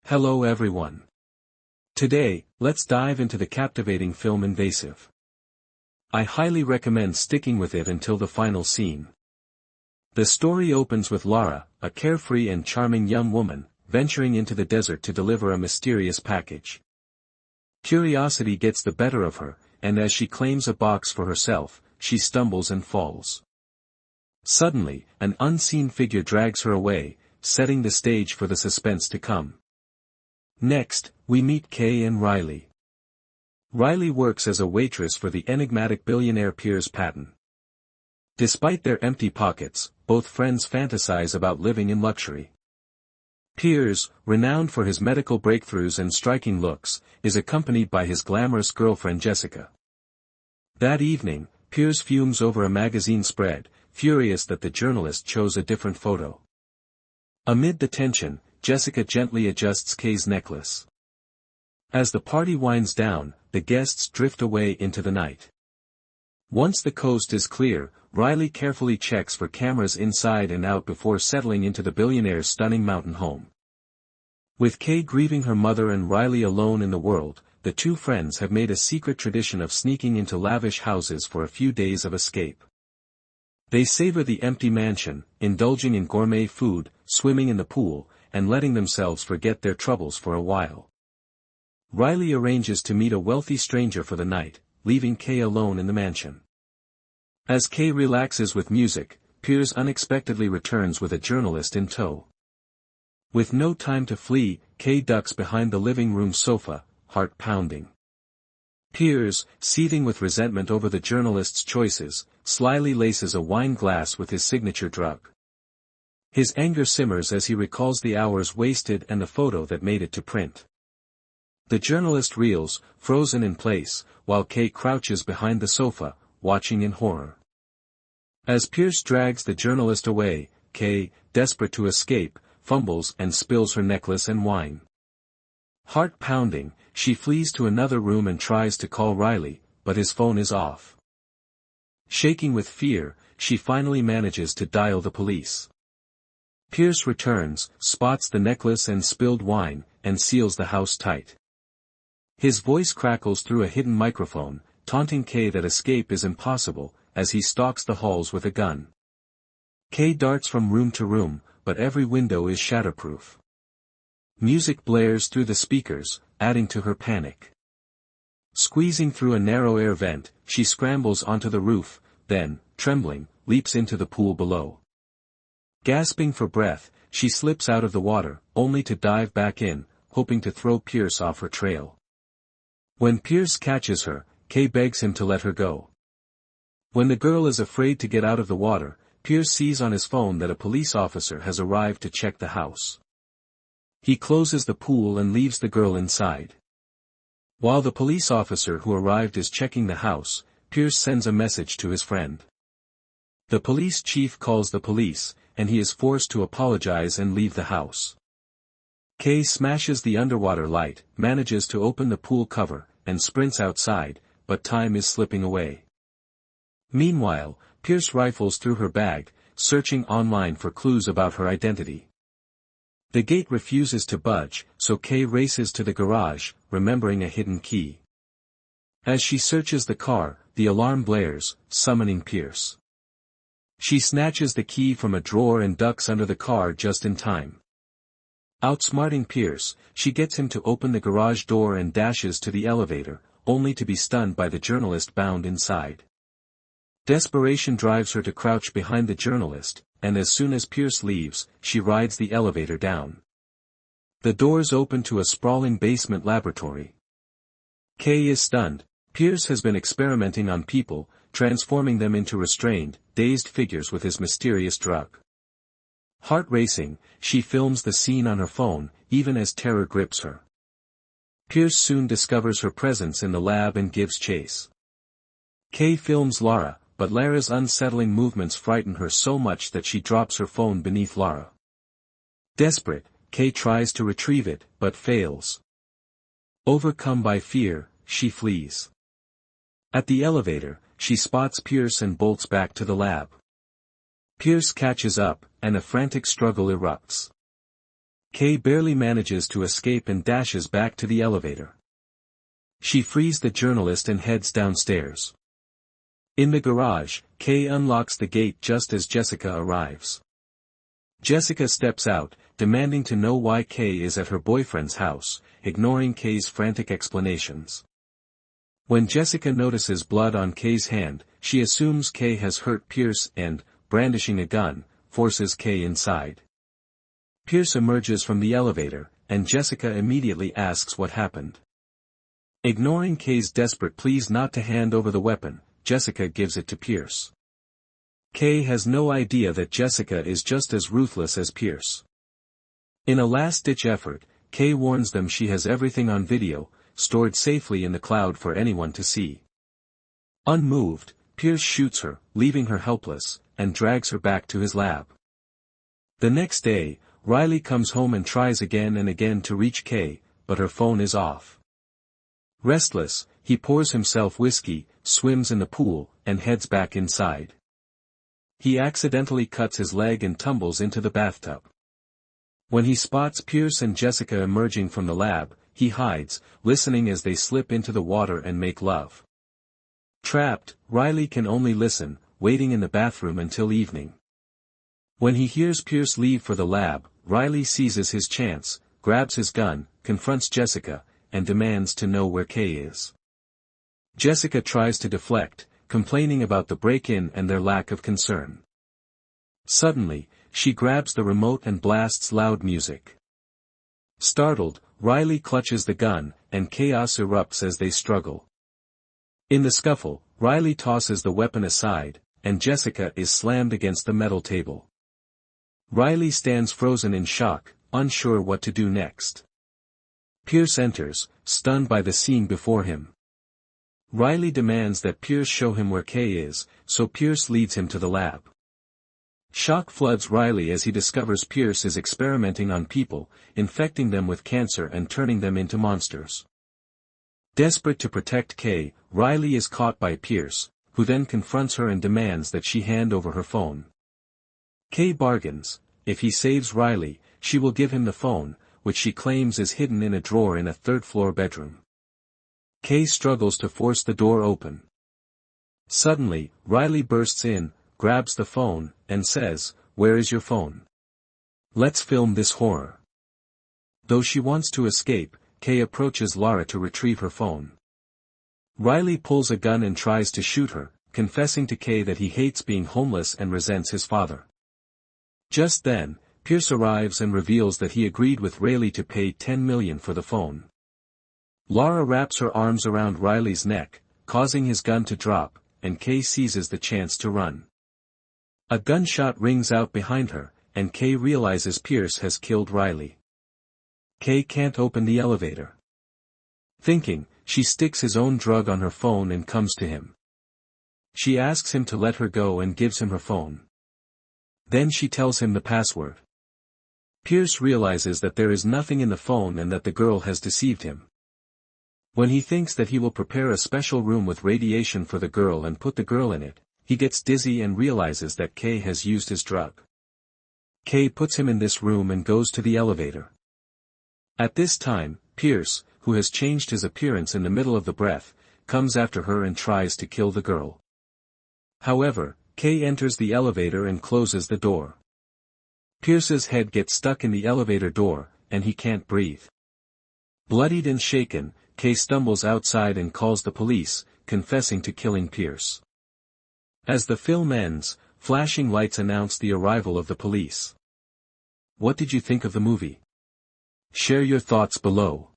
Hello everyone. Today, let's dive into the captivating film Invasive. I highly recommend sticking with it until the final scene. The story opens with Lara, a carefree and charming young woman, venturing into the desert to deliver a mysterious package. Curiosity gets the better of her, and as she claims a box for herself, she stumbles and falls. Suddenly, an unseen figure drags her away, setting the stage for the suspense to come. Next, we meet Kay and Riley. Riley works as a waitress for the enigmatic billionaire Piers Patton. Despite their empty pockets, both friends fantasize about living in luxury. Piers, renowned for his medical breakthroughs and striking looks, is accompanied by his glamorous girlfriend Jessica. That evening, Piers fumes over a magazine spread, furious that the journalist chose a different photo. Amid the tension, Jessica gently adjusts Kay's necklace. As the party winds down, the guests drift away into the night. Once the coast is clear, Riley carefully checks for cameras inside and out before settling into the billionaire's stunning mountain home. With Kay grieving her mother and Riley alone in the world, the two friends have made a secret tradition of sneaking into lavish houses for a few days of escape. They savor the empty mansion, indulging in gourmet food, swimming in the pool, and letting themselves forget their troubles for a while. Riley arranges to meet a wealthy stranger for the night, leaving Kay alone in the mansion. As Kay relaxes with music, Piers unexpectedly returns with a journalist in tow. With no time to flee, Kay ducks behind the living room sofa, heart pounding. Piers, seething with resentment over the journalist's choices, slyly laces a wine glass with his signature drug. His anger simmers as he recalls the hours wasted and the photo that made it to print. The journalist reels, frozen in place, while Kay crouches behind the sofa, watching in horror. As Piers drags the journalist away, Kay, desperate to escape, fumbles and spills her necklace and wine. Heart pounding, she flees to another room and tries to call Riley, but his phone is off. Shaking with fear, she finally manages to dial the police. Piers returns, spots the necklace and spilled wine, and seals the house tight. His voice crackles through a hidden microphone, taunting Kay that escape is impossible, as he stalks the halls with a gun. Kay darts from room to room, but every window is shatterproof. Music blares through the speakers, adding to her panic. Squeezing through a narrow air vent, she scrambles onto the roof, then, trembling, leaps into the pool below. Gasping for breath, she slips out of the water, only to dive back in, hoping to throw Piers off her trail. When Piers catches her, Kay begs him to let her go. When the girl is afraid to get out of the water, Piers sees on his phone that a police officer has arrived to check the house. He closes the pool and leaves the girl inside. While the police officer who arrived is checking the house, Piers sends a message to his friend. The police chief calls the police, and he is forced to apologize and leave the house. Kay smashes the underwater light, manages to open the pool cover, and sprints outside, but time is slipping away. Meanwhile, Piers rifles through her bag, searching online for clues about her identity. The gate refuses to budge, so Kay races to the garage, remembering a hidden key. As she searches the car, the alarm blares, summoning Piers. She snatches the key from a drawer and ducks under the car just in time. Outsmarting Piers, she gets him to open the garage door and dashes to the elevator, only to be stunned by the journalist bound inside. Desperation drives her to crouch behind the journalist, and as soon as Piers leaves, she rides the elevator down. The doors open to a sprawling basement laboratory. Kay is stunned. Piers has been experimenting on people, transforming them into restrained, dazed figures with his mysterious drug. Heart racing, she films the scene on her phone, even as terror grips her. Piers soon discovers her presence in the lab and gives chase. Kay films Lara, but Lara's unsettling movements frighten her so much that she drops her phone beneath Lara. Desperate, Kay tries to retrieve it, but fails. Overcome by fear, she flees. At the elevator, she spots Piers and bolts back to the lab. Piers catches up, and a frantic struggle erupts. Kay barely manages to escape and dashes back to the elevator. She frees the journalist and heads downstairs. In the garage, Kay unlocks the gate just as Jessica arrives. Jessica steps out, demanding to know why Kay is at her boyfriend's house, ignoring Kay's frantic explanations. When Jessica notices blood on Kay's hand, she assumes Kay has hurt Pierce and, brandishing a gun, forces Kay inside. Pierce emerges from the elevator, and Jessica immediately asks what happened. Ignoring Kay's desperate pleas not to hand over the weapon, Jessica gives it to Pierce. Kay has no idea that Jessica is just as ruthless as Pierce. In a last-ditch effort, Kay warns them she has everything on video, stored safely in the cloud for anyone to see. Unmoved, Pierce shoots her, leaving her helpless, and drags her back to his lab. The next day, Riley comes home and tries again and again to reach Kay, but her phone is off. Restless, he pours himself whiskey, swims in the pool, and heads back inside. He accidentally cuts his leg and tumbles into the bathtub. When he spots Pierce and Jessica emerging from the lab, he hides, listening as they slip into the water and make love. Trapped, Riley can only listen, waiting in the bathroom until evening. When he hears Pierce leave for the lab, Riley seizes his chance, grabs his gun, confronts Jessica, and demands to know where Kay is. Jessica tries to deflect, complaining about the break-in and their lack of concern. Suddenly, she grabs the remote and blasts loud music. Startled, Riley clutches the gun, and chaos erupts as they struggle. In the scuffle, Riley tosses the weapon aside, and Jessica is slammed against the metal table. Riley stands frozen in shock, unsure what to do next. Pierce enters, stunned by the scene before him. Riley demands that Pierce show him where Kay is, so Pierce leads him to the lab. Shock floods Riley as he discovers Pierce is experimenting on people, infecting them with cancer and turning them into monsters. Desperate to protect Kay, Riley is caught by Pierce, who then confronts her and demands that she hand over her phone. Kay bargains. If he saves Riley, she will give him the phone, which she claims is hidden in a drawer in a third-floor bedroom. Kay struggles to force the door open. Suddenly, Riley bursts in, grabs the phone, and says, "Where is your phone? Let's film this horror." Though she wants to escape, Kay approaches Lara to retrieve her phone. Riley pulls a gun and tries to shoot her, confessing to Kay that he hates being homeless and resents his father. Just then, Pierce arrives and reveals that he agreed with Riley to pay $10 million for the phone. Lara wraps her arms around Riley's neck, causing his gun to drop, and Kay seizes the chance to run. A gunshot rings out behind her, and Kay realizes Pierce has killed Riley. Kay can't open the elevator. Thinking, she sticks his own drug on her phone and comes to him. She asks him to let her go and gives him her phone. Then she tells him the password. Pierce realizes that there is nothing in the phone and that the girl has deceived him. When he thinks that he will prepare a special room with radiation for the girl and put the girl in it, he gets dizzy and realizes that Kay has used his drug. Kay puts him in this room and goes to the elevator. At this time, Pierce, who has changed his appearance in the middle of the breath, comes after her and tries to kill the girl. However, Kay enters the elevator and closes the door. Pierce's head gets stuck in the elevator door, and he can't breathe. Bloodied and shaken, Kay stumbles outside and calls the police, confessing to killing Pierce. As the film ends, flashing lights announce the arrival of the police. What did you think of the movie? Share your thoughts below.